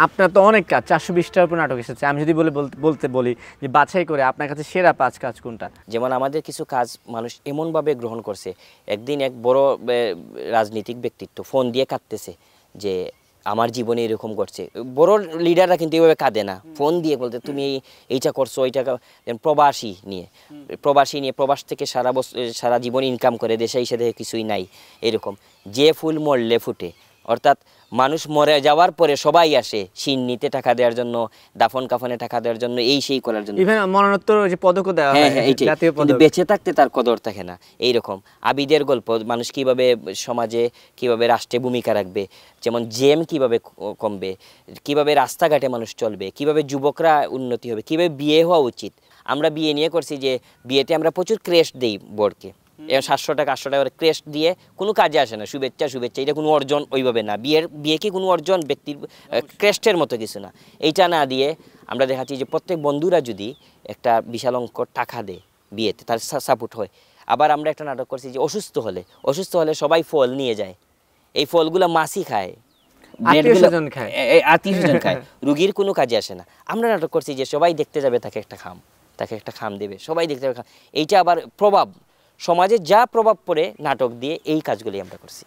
আপনার তো অনেক কাজ, 420টার উপর নাটক এসেছে। আমি যদি বলতে বলি যে বাছাই করে আপনার কাছে সেরা 5 কাজ কোনটা? যেমন আমাদের কিছু কাজ মানুষ এমনভাবে গ্রহণ করছে, একদিন এক বড় রাজনীতিক ব্যক্তিত্ব ফোন দিয়ে কাঁদতেছে যে আমার জীবনে এরকম ঘটছে। বড় লিডাররা কিন্তু এইভাবে কাঁদে না, ফোন দিয়ে বলতে তুমি এইটা করছো ওইটা। প্রবাসী নিয়ে প্রবাস থেকে সারা জীবন ইনকাম করে, দেশে এসে দেখে কিছুই নাই। এরকম যে ফুল মরলে ফুটে, অর্থাৎ মানুষ মরে যাওয়ার পরে সবাই আসে শিন নিতে টাকা দেওয়ার জন্য, দাফন কাফনে টাকা দেওয়ার জন্য, এই সেই করার জন্য। ইভেন মরণোত্তর যে পদকও দেওয়া হয়, জাতীয় কিন্তু পদক। বেঁচে থাকতে তার কদর থাকে না। এইরকম আবিদের গল্প, মানুষ কিভাবে সমাজে কিভাবে রাষ্ট্রে ভূমিকা রাখবে, যেমন জেম কিভাবে কমবে, কিভাবে রাস্তাঘাটে মানুষ চলবে, কিভাবে যুবকরা উন্নতি হবে, কিভাবে বিয়ে হওয়া উচিত। আমরা বিয়ে নিয়ে করছি যে বিয়েতে আমরা প্রচুর ক্রেস্ট দিই বরকে, 700 টাকা 800 টাকা ক্রেস্ট দিয়ে কোনো কাজে আসে না। শুভেচ্ছা এটা কোনো অর্জন ওইভাবে না। বিয়ে কি কোনো অর্জন ব্যক্তির ক্রেস্টের মতো কিছু না। এইটা না দিয়ে আমরা দেখাচ্ছি যে প্রত্যেক বন্ধুরা যদি একটা বিশাল অঙ্ক টাকা দেয় বিয়েতে, তার সাপোর্ট হয়। আবার আমরা একটা নাটক করছি যে অসুস্থ হলে সবাই ফল নিয়ে যায়, এই ফলগুলো মাছি খায়, আত্মীয়স্বজন খায়, রুগীর কোনো কাজে আসে না। আমরা নাটক করছি যে সবাই দেখতে যাবে, তাকে একটা খাম দেবে, সবাই দেখতে যাবে। এইটা আবার প্রভাব, সমাজে যা প্রভাব পড়ে নাটক দিয়ে, এই কাজগুলি আমরা করছি।